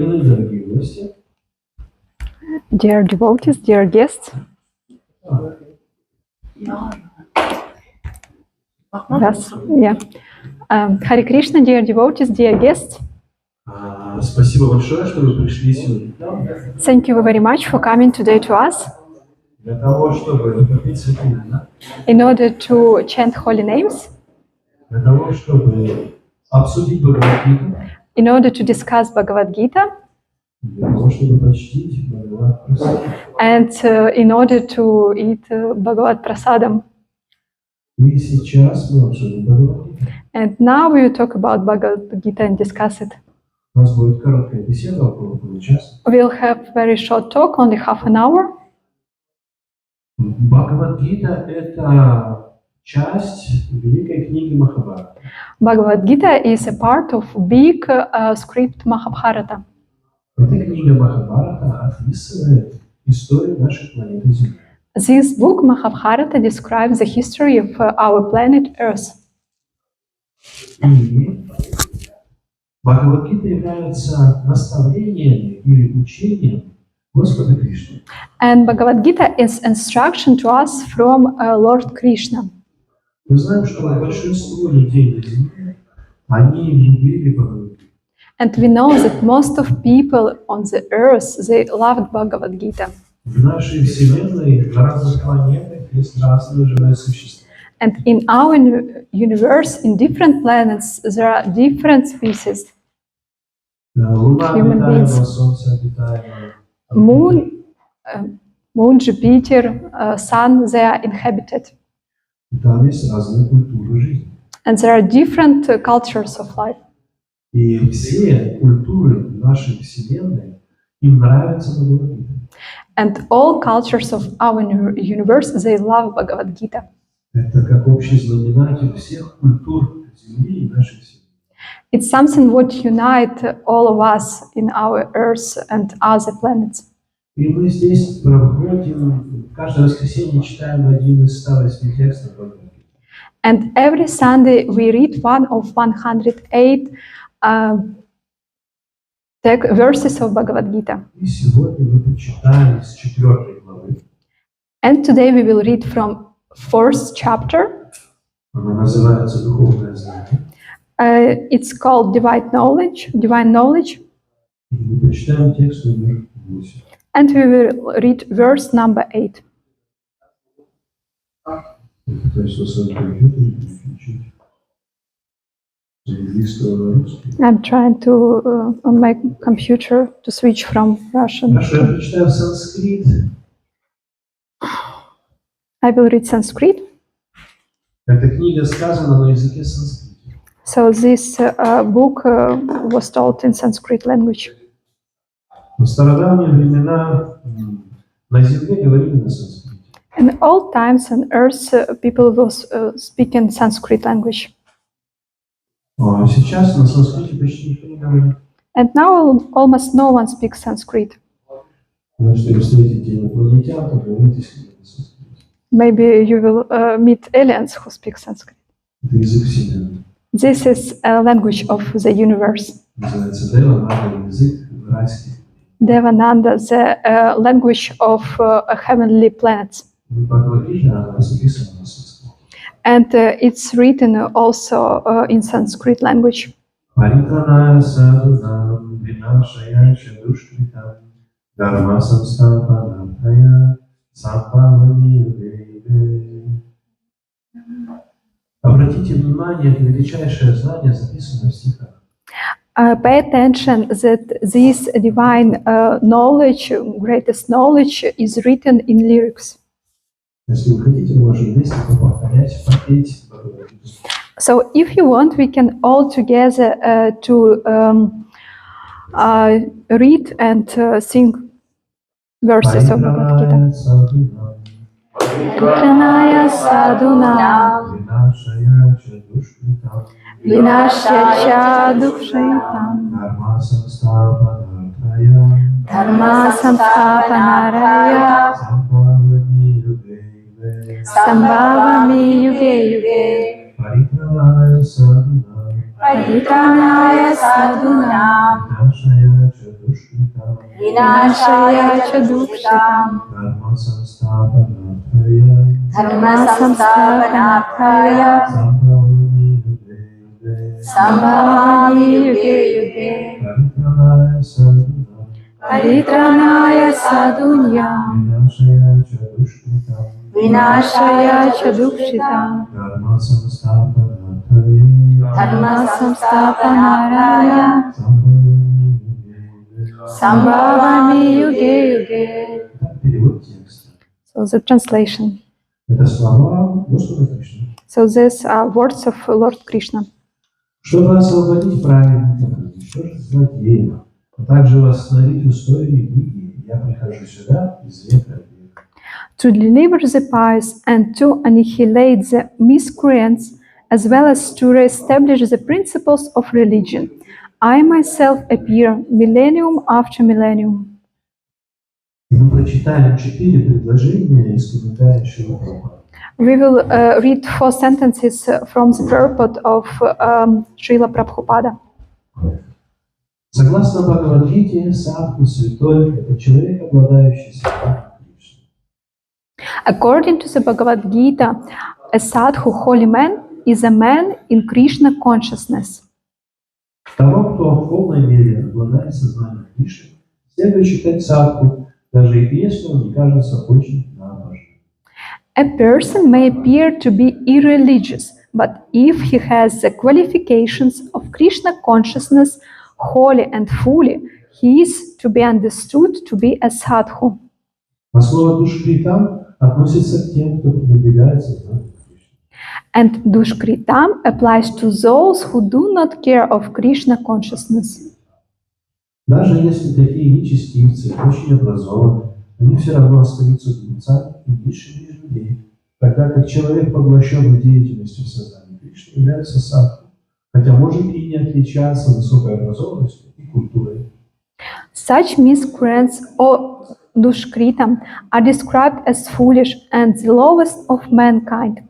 Дорогие гости. Dear devotees, dear guests. Yes, yeah. Hare Krishna, dear devotees, dear guests. Спасибо большое, что вы пришли сегодня. Thank you very much for coming today to us Для того, чтобы попить святые имена, in order to chant holy names, для того, чтобы обсудить Бхагавад-гиту, in order to discuss Bhagavad Gita, для того, чтобы почтить Бхагавад-прасад. and in order to eat Bhagavad Prasadam. И сейчас мы обсудим Бхагавад-гиту. And now we will talk about Bhagavad Gita and discuss it. У нас будет короткая беседа, около получаса. We'll have very short talk, only half an hour. Бхагавад-гита – это часть великой книги Махабхарата. Bhagavad Gita is a part of big script Mahabharata. Эта книга Махабхарата описывает историю нашей планеты Земля. This book, Mahabharata, describes the history of our planet Earth. И Бхагавад-гита является наставлением или учением Господа Кришны. And Bhagavad Gita is instruction to us from Lord Krishna. Мы знаем, что большинство людей на Земле, они любили Бхагавад-гиту. And we know that most of people on the earth, they loved Bhagavad Gita. В нашей Вселенной на разных планетах есть разные живые существа. And in our universe, in different planets, there are different species. Луна Human обитаема, beings. Солнце обитаемо. Moon, Jupiter, Sun, they are inhabited. Там есть разные культуры жизни. And there are different cultures of life. И все культуры нашей Вселенной, им нравится Бхагавад-гита. And all cultures of our universe, they love Bhagavad Gita. Это как общий знаменатель всех культур Земли и нашей Вселенной. It's something what unite all of us in our Earth and other planets. И мы здесь проводим, каждое воскресенье читаем один из 108 текстов Бхагавад-гиты. And every Sunday we read one of 108 verses of Bhagavad Gita. И сегодня мы почитаем с 4 главы. And today we will read from 4th chapter. Она называется «Духовное знание». It's called Divine Knowledge. И мы прочитаем текст номер 8. And we will read verse number 8. Я пытаюсь на своем компьютере переключить с английского на русский. I'm trying to, on my computer, to switch from Russian. Хорошо, я прочитаю санскрит. I will read Sanskrit. Эта книга сказана на языке санскрита. So this book was told in Sanskrit language. В стародавние времена на земле говорили на санскрите. In old times on earth, people was speaking Sanskrit language. А сейчас на санскрите почти никто не говорит. And now almost no one speaks Sanskrit. Потому что если встретите инопланетян, то говорите с ними на санскрите. Maybe you will meet aliens who speak Sanskrit. Это язык Вселенной. This is a language of the universe. Называется Девананда, язык райских. Devananda, the language of heavenly planets. И Бхагавад-гита, она записана на санскрите. And it's written also in Sanskrit language. Паритраная садунам, винашая чадушкритам, дharma самстапанатая, сампавани юге. Обратите внимание, это величайшее знание записано в стихах. Pay attention that this divine knowledge, greatest knowledge, is written in lyrics. Если вы хотите, можем вместе повторять, попеть Бхагавад-гиту. So if you want, we can all together read and sing verses of Bhagavad Gita. Pranaya sadhunam, Vinashaya chadushkritam, vinashya dukshaitam, dharma samsthapanaraya, dharma samsthapanaraya, sambhavami yuge. sambhavami yuge yuge, Paripranaya sadhunam, paritranaya sadhunam, vinashaya chadushkritam, Vinashaya cha dukshitam. Dharma samsthapanarthaya. Dharma samsthapanarthaya. Sambhavami yuge yuge. Sambhavami yuge yuge. Paritranaya sadhunam. Paritranaya sadhunyam. Vinashaya cha dushkritam. Vinashaya cha dukshitam. Dharma samsthapanarthaya. Dharma samsthapanarthaya. Sambhavami yuge yuge. Sambhavami yuge yuge. Перевод текста. So the translation. Это слова Господа Кришны. So these are words of Lord Krishna. Чтобы освободить праведников, уничтожить злодеев, а также восстановить устои религии, я прихожу сюда из века в век. To deliver the pious and to annihilate the miscreants, as well as to re-establish the principles of religion. I myself appear millennium after millennium. И мы прочитаем 4 предложения из комментария Шрила Прабхупады. We will read 4 sentences from the purport of Srila Prabhupada. Согласно Бхагавадгите, садху святой – это человек, обладающий святым Кришной. According to the Bhagavad Gita, a sadhu, holy man, is a man in Krishna consciousness. Того, кто в полной мере обладает сознанием Кришны, следует считать садху, даже если он не кажется очень набожным. A person may appear to be irreligious, but if he has the qualifications of Krishna consciousness wholly and fully, he is to be understood to be a sadhu. А слово «душкритам» относится к тем, кто пренебрегает сознанием Кришны. And dushkritam applies to those who do not care of Krishna consciousness. Даже если такие нечестивцы очень образованы, они все равно остаются глупцами и низшими из людей, тогда как человек, поглощенный деятельностью сознания Кришны, является садху, хотя может и не отличаться высокой образованностью и культурой. Such miscreants or dushkritam are described as foolish and the lowest of mankind,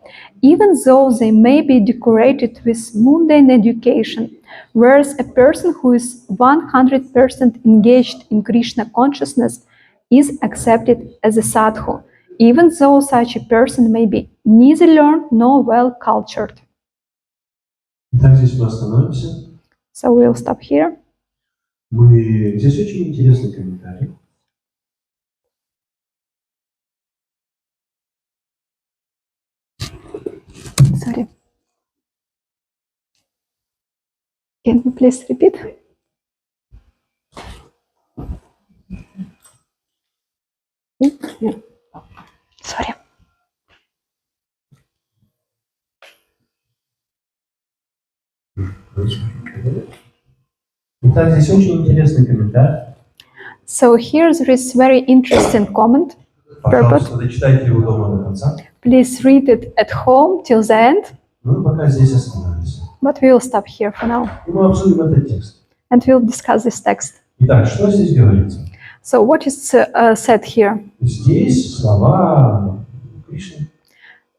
even though they may be decorated with mundane education, whereas a person who is 100% engaged in Krishna consciousness is accepted as a sadhu, even though such a person may be neither learned nor well cultured. Итак, здесь мы остановимся. So we'll stop here. Здесь очень интересный комментарий. Sorry. Can you please repeat? Yeah. Sorry. Итак, здесь очень интересный комментарий. So here there is very interesting comment. Пожалуйста, дочитайте его дома до конца. Please read it at home till the end, Мы пока здесь остановимся. but we will stop here for now. И мы обсудим этот текст. And we'll discuss this text. Итак, что здесь говорится? So what is said here? Здесь слова Кришны,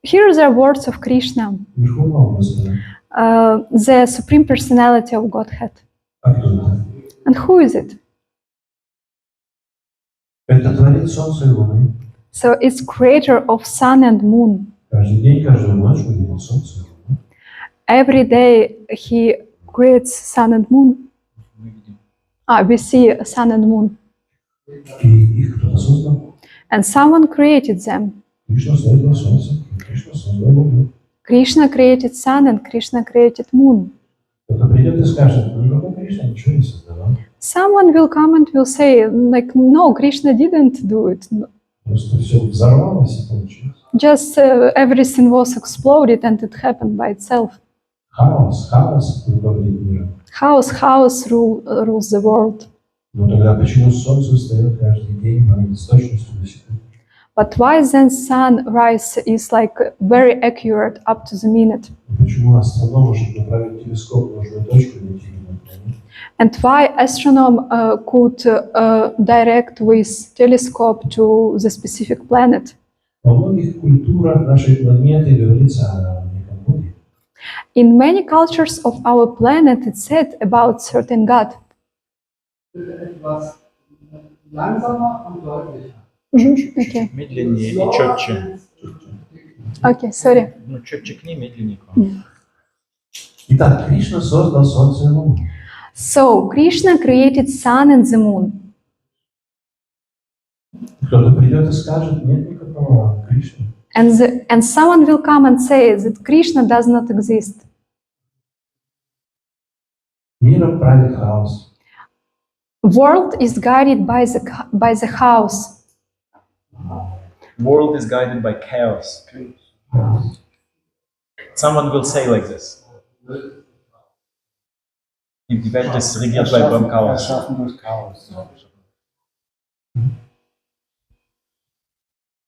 Here are the words of Krishna, Верховного Господа. the Supreme Personality of Godhead. А кто это? And who is it? Это Творец Солнца и Луны. So it's creator of sun and moon. Каждый день, каждую ночь мы видим Солнце и Луну. Every day he creates sun and moon. We see sun and moon. И их кто-то создал. And someone created them. Кришна создал Солнце, Кришна создал Луну. Krishna created sun and Krishna created moon. Кто-то придет и скажет, ну, Кришна ничего не создавал. Someone will come and will say, like, no, Krishna didn't do it. Просто все взорвалось и получилось. Just everything was exploded and it happened by itself. Хаос руководит миром. Chaos rules the world. Но тогда почему Солнце встает каждый день с точностью до секунды? But why then sunrise is like very accurate up to the minute? Почему астроном может направить телескоп в нужную точку и найти на планету? And why astronomer could direct with telescope to the specific planet? Во многих культурах нашей планеты говорится о неком Боге. In many cultures of our planet, it's said about certain God. Okay. Медленнее и четче. Okay, sorry. Ну, четче к ней, медленнее к вам. Итак, Кришна создал Солнце и Луну. So, Krishna created sun and the moon. Кто-то придет и скажет, нет никакого Кришны. And someone will come and say that Krishna does not exist. Миром правит хаос. World is guided by the house. World is guided by chaos. Someone will say like this. Die Welt ist regiert beim Chaos.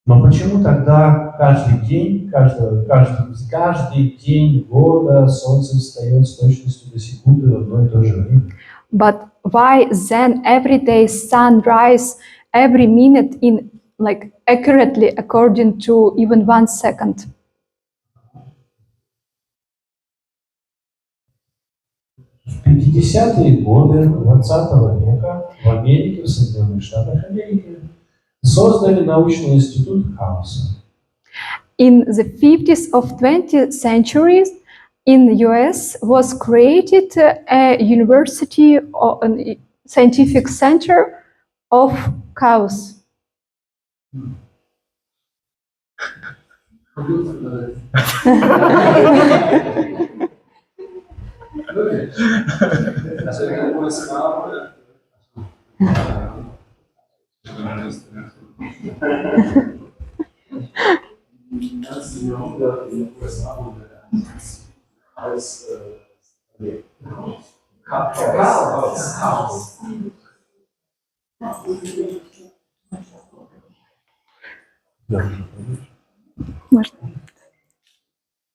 Но почему тогда каждый день года Солнце встает с точностью до секунды в одно и то же время? But why then every day sun rise every minute in like accurately according to even 1 second? В 50-е годы 20 века в Америке, в Соединенных Штатах Америки, создали научный институт хаоса. In the 50s of 20th century, in the US was created a university or a scientific center of chaos.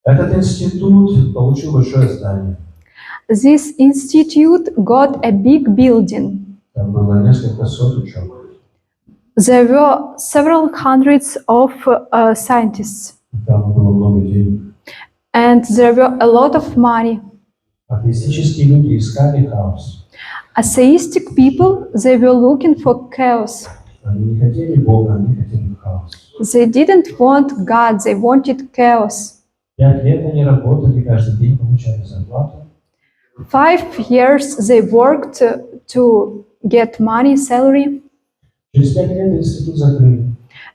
Этот институт получил большое здание. This institute got a big building. Там было несколько сот ученых. There were several hundreds of scientists, Там было много денег. and there were a lot of money. Атеистические люди искали хаос. Atheistic people, they were looking for chaos. Они не хотели Бога, они хотели хаос. They didn't want God, they wanted chaos. 5 лет они работали, каждый день получали зарплату. 5 years they worked to get money, salary, Через 5 лет институт закрыли.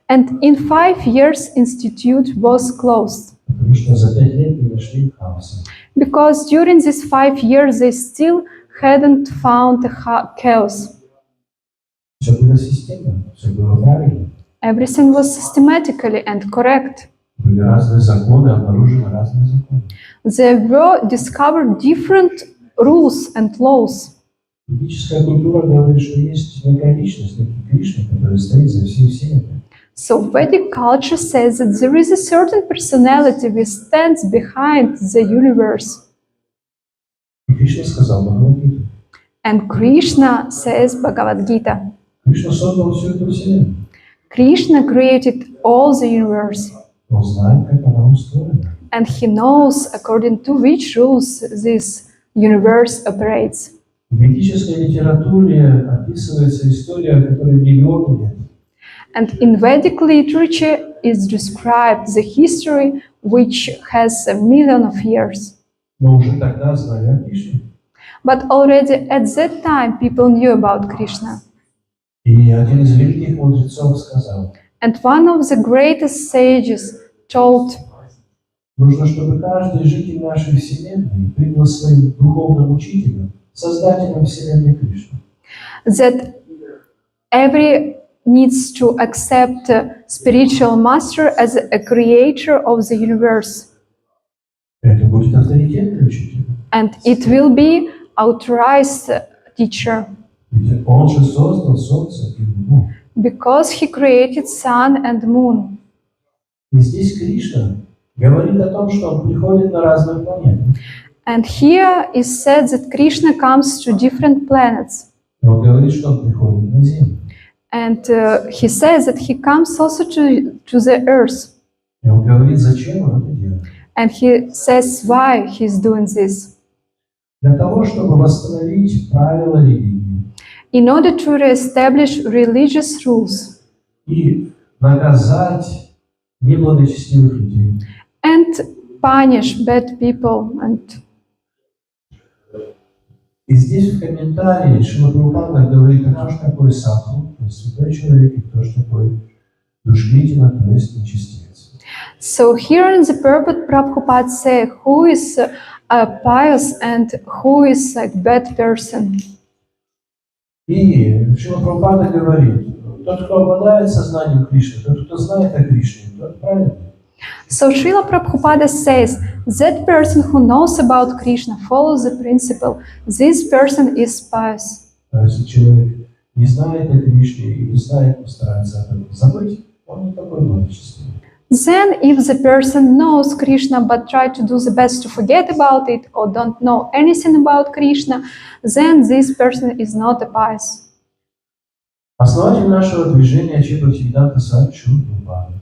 and in 5 years institute was closed. Потому что за 5 лет не нашли хаоса. Because during these 5 years they still hadn't found chaos. Все было системно, все было правильно. Everything was systematically and correct. Были разные законы, обнаружены разные законы. There were discovered different rules and laws. Ведическая культура говорит, что есть некая личность, некий Кришна, который стоит за всей вселенной. So Vedic culture says that there is a certain personality which stands behind the universe. И Кришна сказал Бхагавад-гиту. And Krishna says Bhagavad Gita. Кришна создал всю эту вселенную. Krishna created all the universe. Он знает, как она устроена. And he knows according to which rules this universe operates. В ведической литературе описывается история, которая миллионы лет. And in Vedic literature is described the history which has 1 million of years. Но уже тогда знали о Кришне. But already at that time people knew about Krishna. И один из великих мудрецов сказал, And one of the greatest sages told, нужно, чтобы каждый житель нашей вселенной принял своим духовным учителем, создателем вселенной Кришну. that every needs to accept a spiritual master as a creator of the universe. Это будет авторитетный учитель. And it will be authorized teacher. Ведь он же создал Солнце и Луну. Because he created sun and moon. И здесь Кришна говорит о том, что он приходит на разные планеты. And here is said that Krishna comes to different planets. И он говорит, что он приходит на Землю. And he says that he comes also to the earth. И он говорит, зачем он это делает. And he says why he's doing this. Для того, чтобы восстановить правила религии. in order to reestablish religious rules и наказать неблагочестивых людей. and punish bad people. And И здесь в комментарии Шрила Прабхупада говорит, кто же такой садху, то есть святой человек, и кто же такой душкритина, то есть нечестивец. so here in the purport, Prabhupada say who is pious and who is like bad person. И Шрила Прабхупада говорит, тот, кто обладает сознанием Кришны, тот, кто знает о Кришне, тот правильный. So Srila Prabhupada says that person who knows about Krishna follows the principle. This person is pious. А если человек не знает о Кришне и не знает, постарается об этом забыть, он не такой благочестивый. Then if the person knows Krishna but try to do the best to forget about it or don't know anything about Krishna, then this person is not a pious. Основатель нашего движения Ачарья Бхактивиданта Свами Шрила Прабхупада.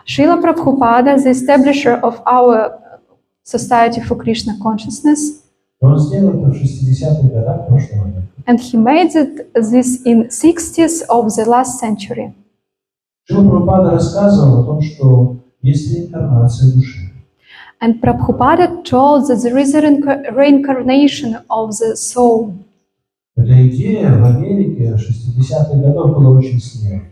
Srila Prabhupada, the establisher of our Society for Krishna Consciousness, Он сделал это в 60-х годах прошлого века. and he made this in 60s of the last century. Шрила Прабхупада рассказывал о том, что есть реинкарнация души. And Prabhupada told that there is a reincarnation of the soul. Эта идея в Америке 60-х годов была очень смелой.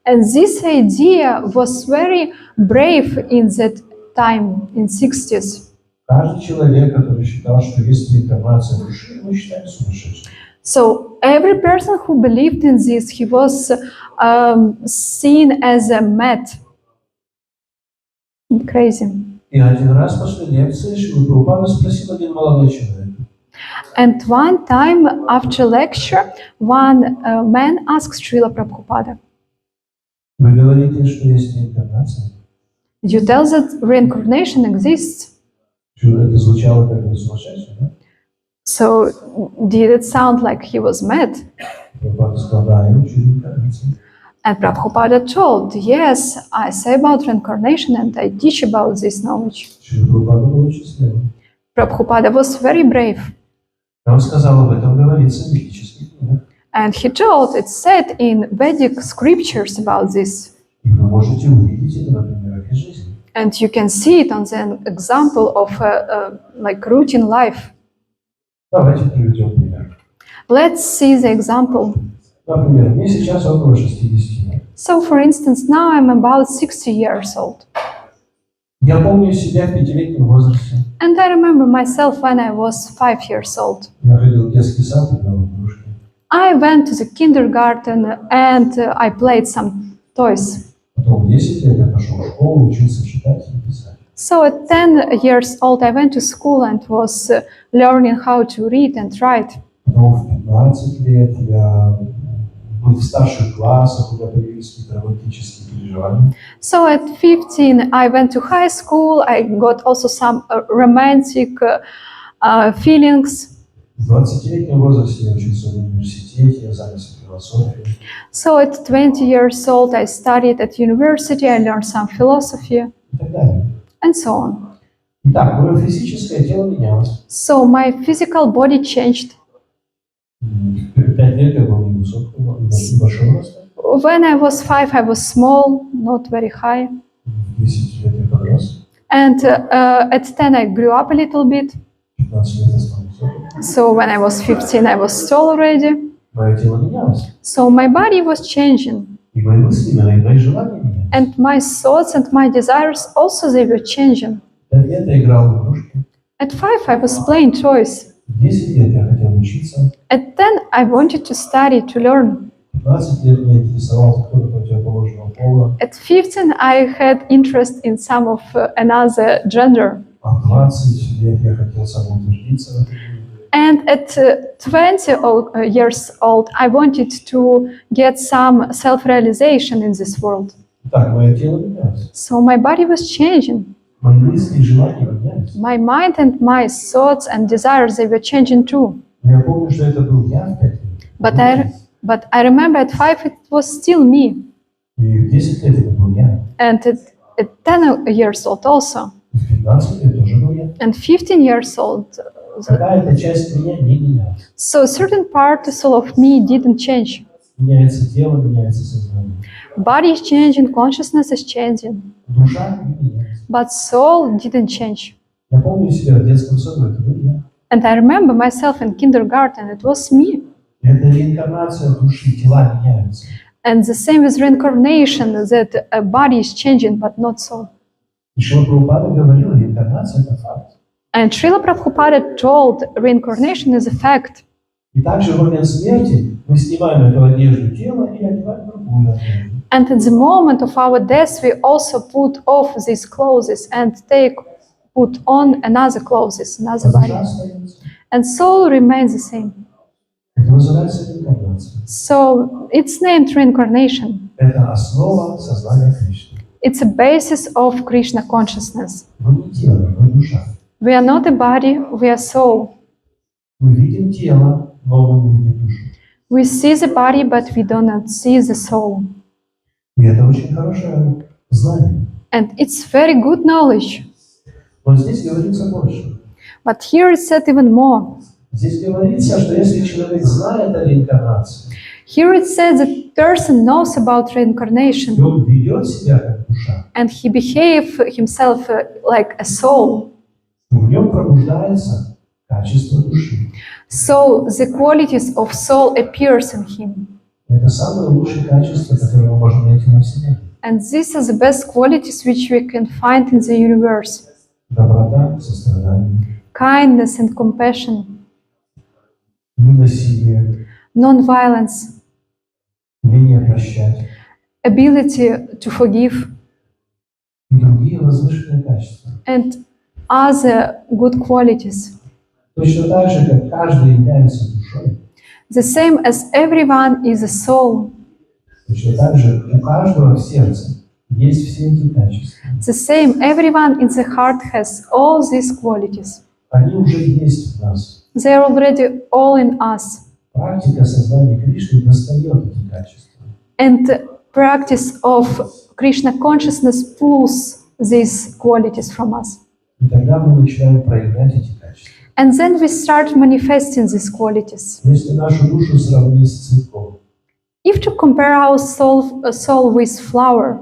And this idea was very brave in that time, in 60s. Каждый человек, который считал, что есть реинкарнация души, мы считаем сумасшедшим. So every person who believed in this, he was seen as a mad, crazy. И один раз после лекции Шрила Прабхупада спросил один молодой человек. And one time after lecture, one man asked Srila Prabhupada, Вы говорите, что есть реинкарнация? you tell that reincarnation exists. Это звучало как бы сумасшедший, да? So did it sound like he was mad? Прабхупада сказал, да, я учу реинкарнацию. And Prabhupada told, yes, I say about reincarnation and I teach about this knowledge. Шрила Прабхупада был очень смелым. Prabhupada was very brave. Он сказал, об этом говорится в ведических книгах. And he told, it's said in Vedic scriptures about this. И вы можете увидеть это на примерах из жизни. And you can see it on the example of like routine life. Давайте приведем пример. Let's see the example. Например, мне сейчас около 60 лет. So, for instance, now I'm about 60 years old. Я помню себя в 5-летнем возрасте. And I remember myself when I was 5 years old. Я ходил в детский сад, играл в игрушки. I went to the kindergarten and I played some toys. Потом в 10 лет я пошел в школу, учился читать и писать. So at 10 years old, I went to school and was learning how to read and write. Потом в 15 лет я был в старших классах, у меня появились какие-то романтические переживания. So at 15, I went to high school. I got also some romantic feelings. В 20-летнем возрасте я учился в университете, я занялся философией. So at 20 years old, I studied at university. I learned some philosophy И так далее. and so on. Итак, мое физическое тело менялось. So my physical body changed. В 5 лет я был невысокого, небольшого роста. When I was 5, I was small, not very high. В 10 лет я подрос. And at 10, I grew up a little bit. 15 лет я стал высоким. So when I was 15, I was tall already. Мое тело менялось. So my body was changing. И мои мысли, мои желания менялись. And my thoughts and my desires also, they were changing. В 5 лет я играл в игрушки. At 5, I was playing toys. В 10 лет я хотел учиться. At 10, I wanted to study, to learn. В 15 лет меня интересовал кто-то противоположного пола. At 15, I had interest in some of another gender. А в 20 лет я хотел самоутвердиться в этой жизни. And at 20 years old, I wanted to get some self-realization in this world. Так, мое тело менялось. So my body was changing. Мои мысли и желания менялись. My mind and my thoughts and desires, they were changing too. Но я помню, что это был я в 5 лет. But I remember at 5, it was still me. И в 10 лет это был я. And at 10 years old also. И в 15 лет тоже был я. And 15 years old Какая-то часть меня не менялась. So a certain part of me didn't change. Меняется тело, меняется сознание. Body is changing, consciousness is changing, Душа не меняется. but soul didn't change. Я помню себя в детском саду, это был я. And I remember myself in kindergarten, it was me. Это реинкарнация души, тела меняются. And the same with reincarnation, that a body is changing, but not soul. И Шрила Прабхупада говорил, реинкарнация – это факт. And Srila Prabhupada told reincarnation is a fact. И также в момент смерти мы снимаем эту одежду тела и одеваем другую одежду. And at the moment of our death, we also put off these clothes and put on another clothes, another А душа body. остается. And soul remains the same. Это называется реинкарнация. So it's named reincarnation. Это основа сознания Кришны. It's a basis of Krishna consciousness. Мы не тело, мы душа. We are not a body, we are soul. Мы видим тело, но мы не видим душу. We see the body, but we do not see the soul. И это очень хорошее знание. And it's very good knowledge. Но здесь говорится больше. But here it's said even more. Здесь говорится, что если человек знает о реинкарнации, Here it says that person knows about и reincarnation он ведет себя как душа, and he behave himself like a soul. то в нем пробуждается качество души. So the qualities of soul appears in him. Это самое лучшее качество, которое мы можем найти на Вселенной. And these are the best qualities which we can find in the universe. Доброта, сострадание, Kindness and compassion, ненасилие, non-violence, умение прощать ability to forgive, и другие возвышенные качества. and other good qualities. Точно так же, как каждый является душой, The same as everyone is a soul. точно так же у каждого в сердце есть все эти качества. The same, everyone in the heart has all these qualities. Они уже есть в нас. They are already all in us. Практика сознания Кришны достает эти качества. And practice of Krishna consciousness pulls these qualities from us. И тогда мы начинаем проявлять эти качества. And then we start manifesting these qualities. Если нашу душу сравнить с цветком, If to compare our soul with flower,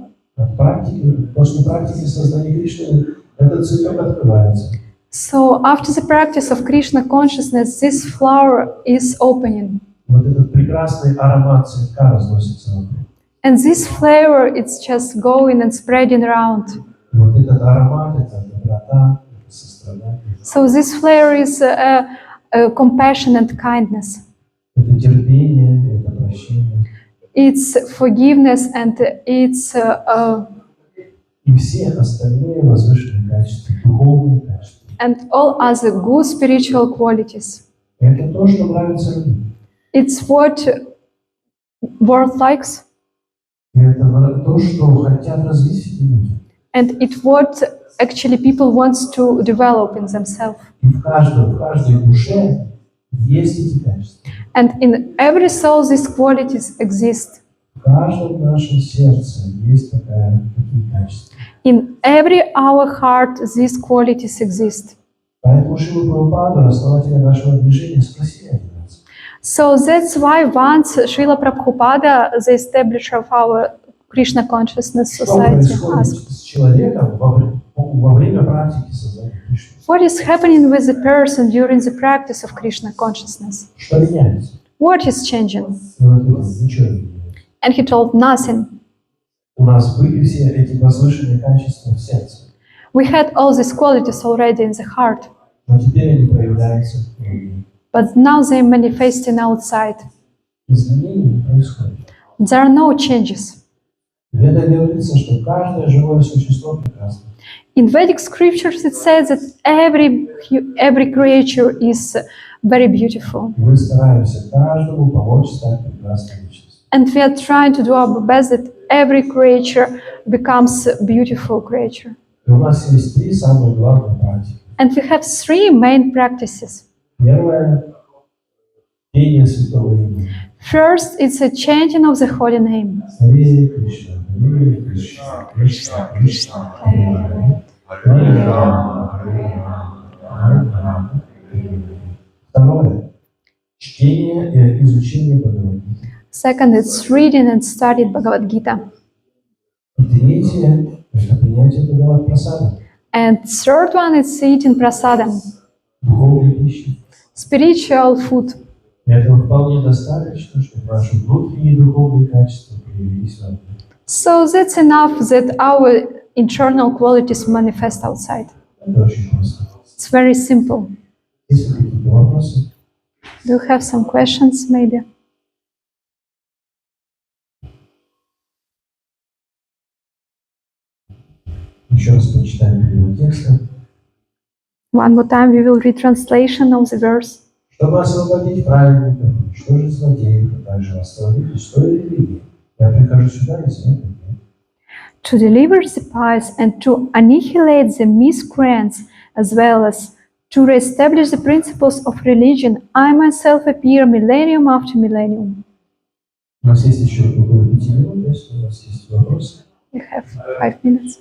после практики сознания Кришны этот цветок открывается. so after the practice of Krishna consciousness, this flower is opening. Вот этот прекрасный аромат цветка разносится вокруг. And this flavor, it's just going and spreading around. Вот этот аромат, это доброта, это сострадание, So this flavor is compassion and kindness. это терпение, это прощение. It's forgiveness and it's И все остальные возвышенные качества, духовные качества. and all other good spiritual qualities. Это то, что нравится людям. It's what world likes, И это то, что хотят развить в себе люди. and it's what actually people wants to develop in themselves. И в каждой душе есть эти качества. And in every soul these qualities exist. В каждом нашем сердце есть такие качества. In every our heart these qualities exist. Поэтому Шрила Прабхупада, основателя нашего движения, спросили один раз. So that's why once Srila Prabhupada, the establisher of our Krishna Consciousness Что Society, происходит asked, с человеком во время практики сознания Кришны? what is happening with the person during the practice of Krishna consciousness? Что меняется? What is changing? И он ответил, ничего не меняется. And he told nothing. У нас были все эти возвышенные качества в сердце, We had all these qualities already in the heart, но теперь они проявляются в людях. but now they're manifesting outside. Изменений не происходит. There are no changes. В Ведах говорится, что каждое живое существо прекрасно. In Vedic scriptures it says that every creature is very beautiful. И мы стараемся каждому помочь стать прекрасной личностью. And we are trying to do our best that every creature becomes a beautiful creature. И у нас есть три самые главные практики. And we have three main practices. Первое – пение святого имени. First, it's a chanting of the holy name. Харе Кришна, Харе Кришна, Кришна Кришна, Харе Харе, Харе Рама, Харе Рама, Рама Рама, Харе Второе. Чтение и изучение Бхагавад-гиты. Second, it's reading and studying Bhagavad Gita. И третье – это принятие Бхагавад-прасада, And third one is eating prasadam, духовной пищи. spiritual food. И этого вполне достаточно, чтобы ваши внутренние духовные качества проявились в этом. So that's enough that our internal qualities manifest outside. Это очень просто. It's very simple. Есть ли какие-то вопросы? Do you have some questions, maybe? Еще раз прочитаем перевод текста. One more time, we will read translation of the verse. Чтобы освободить праведников, уничтожить злодеев, а также восстановить устой религии, я прихожу сюда и смею. To deliver the pious and to annihilate the miscreants, as well as to reestablish the principles of religion, I myself appear millennium after millennium. У нас есть еще около 5 минут, если у вас есть вопросы. We have 5 minutes.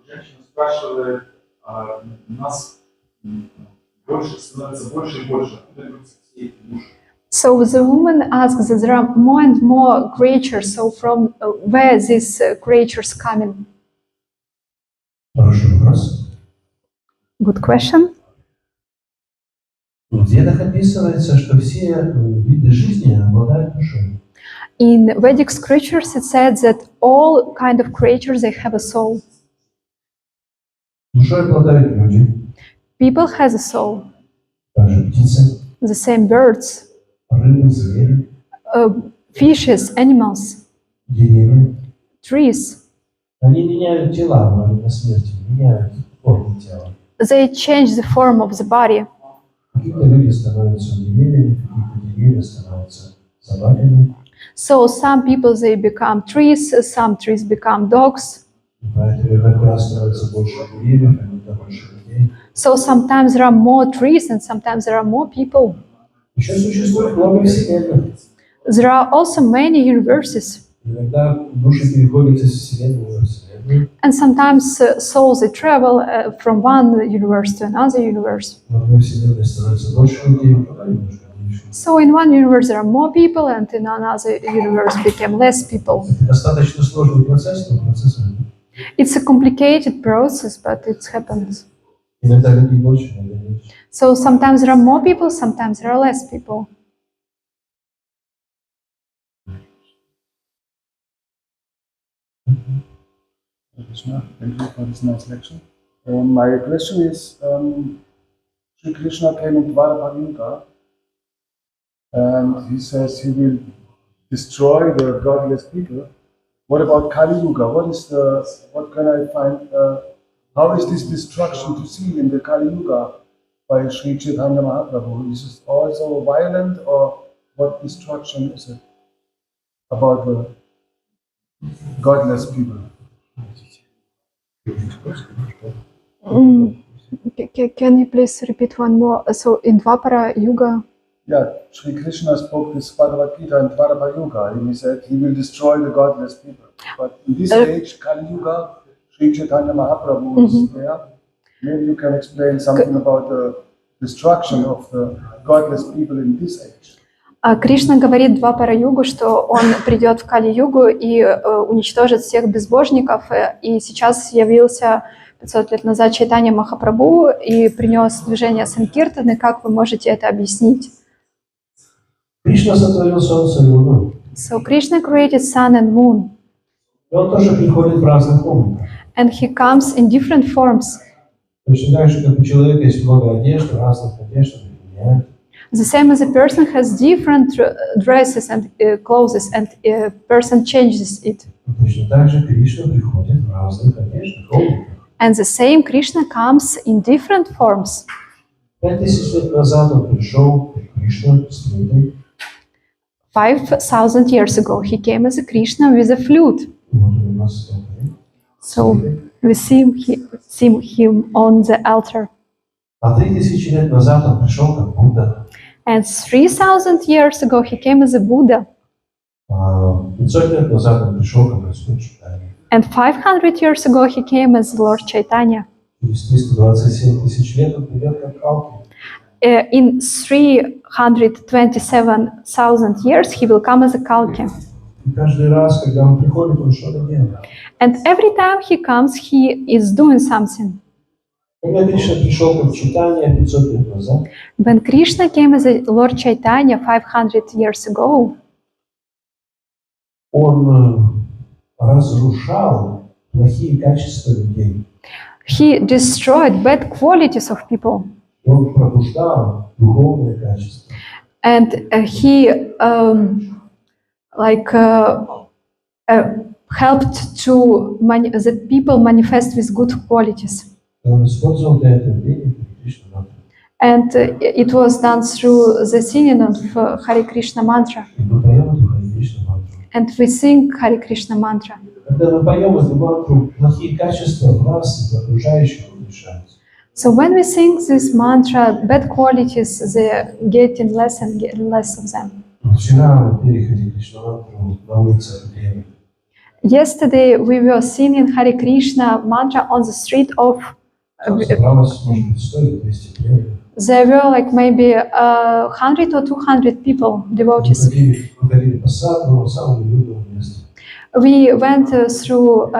Женщины спрашивали, нас больше становится больше и больше. Откуда берутся все эти души? So the woman asks that there are more and more creatures, so from where these creatures coming? Хороший вопрос. Good question. В Ведах описывается, что все виды жизни обладают душой. In Vedic scriptures it said that all kind of creatures, they have a soul. Душой обладают люди, People has a soul, также птицы, the same birds, рыбы, звери, fishes, animals, деревья. trees. Они меняют тела во время смерти, меняют форму тела. They change the form of the body. Какие-то люди становятся деревьями, какие-то деревья становятся собаками. So some people, they become trees, some trees become dogs. И поэтому иногда становится больше деревьев, иногда больше людей. So sometimes there are more trees and sometimes there are more people. Еще существует много вселенных. There are also many universes. Иногда души переходят из вселенной в вселенную. And sometimes souls, they travel from one universe to another universe. В одной вселенной становится больше людей, в другой немножко меньше. So in one universe there are more people and in another universe became less people. Это достаточно сложный процесс, но процесс идет. It's a complicated process, but it happens. Иногда людей больше, иногда меньше. So sometimes there are more people, sometimes there are less people. Krishna, thank you for this nice lecture. My question is, Sri Krishna came in Dwarapayuga and he says he will destroy the godless people. What about Kali Yuga? What can I find? How is this destruction to see in the Kali Yuga by Sri Chaitanya Mahaprabhu? Is it also violent, or what destruction is it about the godless people? Can you please repeat one more? So in Dwapara Yuga, Yeah, Sri Krishna spoke this Bhagavad Gita in Dwarapa Yuga, and he said he will destroy the godless people. But in this age, Kali Yuga, Sri Chaitanya Mahaprabhu is there. Maybe you can explain something about the destruction of the godless people in this age. Кришна говорит Двапара Югу, что он придет в Кали-югу и уничтожит всех безбожников. И сейчас явился 500 лет назад Чайтанья Махапрабху и принес движение Санкиртаны. Как вы можете это объяснить? Кришна сотворил солнце и луну. So Krishna created sun and moon, И он тоже приходит в разных обликах. and he comes in different forms. Точно так же, как у человека есть много одежд, разных одежд, меняет. The same as a person has different dresses and clothes, and a person changes it. Точно так же Кришна приходит в разных одеждах, обликах. And the same Krishna comes in different forms. 5000 лет назад он пришел, Кришна, с флейтой. 5,000 years ago, he came as a Krishna with a flute. И вот он у нас стоит. So we see him on the altar. А 3000 лет назад он пришел как Будда. And 3,000 years ago, he came as a Buddha. 500 лет назад он пришел как Господь Чайтанья. And 500 years ago, he came as Lord Chaitanya. Через 327 тысяч лет он придет как Калки. In 327,000 years, he will come as a Kalki. И каждый раз, когда он приходит, он что-то делает. And every time he comes, he is doing something. Когда Кришна пришел как Чайтанья 500 лет назад, When Krishna came as a Lord Chaitanya 500 years ago, он разрушал плохие качества людей. he destroyed bad qualities of people. Он пробуждал духовные качества. And he helped to the people manifest with good qualities. Он использовал для этого пение Кришна мантры. And it was done through the singing of Hare Krishna mantra. И мы поем эту Харе Кришна мантру. And we sing Hare Krishna mantra. Когда мы поем эту мантру, плохие качества в нас и в окружающих уменьшаются. So when we sing this mantra, bad qualities, they're getting less and less of them. Вчера мы пели Харе Кришна мантру на улицах Дели. Yesterday we were singing Hare Krishna mantra on the street of. Собралось, может быть, 100 или 200 преданных. There were like maybe 100 or 200 people, devotees. Мы ходили по саду, самому уютному месту. We went through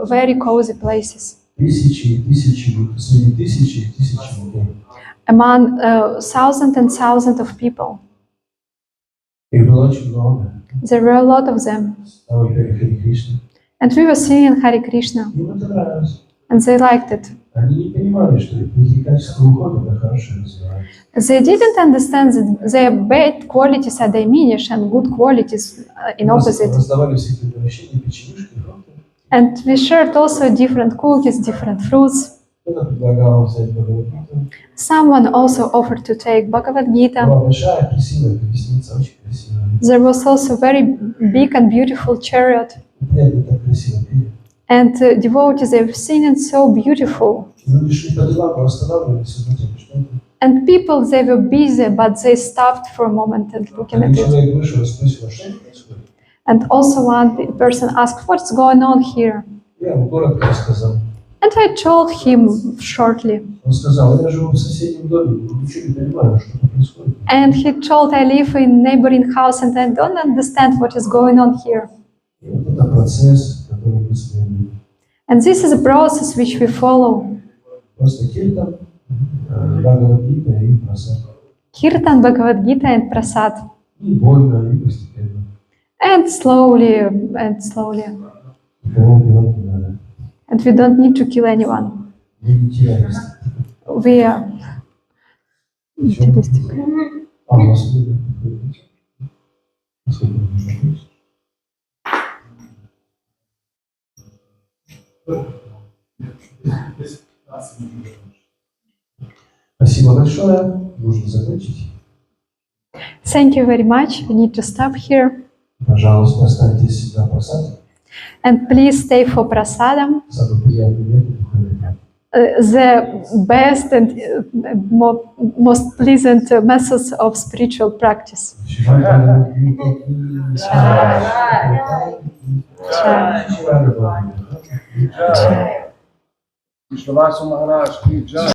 very cozy places. Тысячи и тысячи, среди тысячи и тысячи людей. Among thousands and thousands of people. Их было очень много. There were a lot of them. Там мы пели Харе Кришна. And we were singing Hare Krishna. Им это нравилось. And they liked it. Они не понимали, что их плохие качества уходят, а хорошие развиваются. They didn't understand that their bad qualities are diminished and good qualities in opposite. Раздавали все эти превращения, печенюшки, фрукты. And we shared also different cookies, different fruits. Кто-то предлагал взять Бхагавад-гиту. Someone also offered to take Bhagavad Gita. Была большая, красивая колесница, очень красивая. There was also a very big and beautiful chariot. Приятно так красиво пели. And devotees, they've seen it so beautiful. Люди шли по делам, останавливались и смотрели, что это. And people, they were busy, but they stopped for a moment and looking at Один it. человек вышел и спросил, что происходит? And also one person asked, what's going on here? Я ему коротко рассказал. And I told him shortly. Он сказал, я живу в соседнем доме, ничего не понимаю, что тут происходит. And he told, I live in neighboring house and I don't understand what is going on here. И вот это процесс, который мы следуем. And this is a process which we follow. Просто киртан, Бхагавад-гита и прасад. Kirtan, Bhagavad Gita and Prasad. И больно, и постепенно. And slowly, and slowly. Никого убивать не надо. And we don't need to kill anyone. Медитиалисты. We are materialistic. А у вас будет? Сколько нужно быть? Спасибо большое. Нужно закончить. Thank you very much. We need to stop here. Пожалуйста, останьтесь на просаде. And please stay for prasadam. Самый приятный метод духовной. The best and most pleasant methods of spiritual practice. Visvavasu Maharaj ki jai.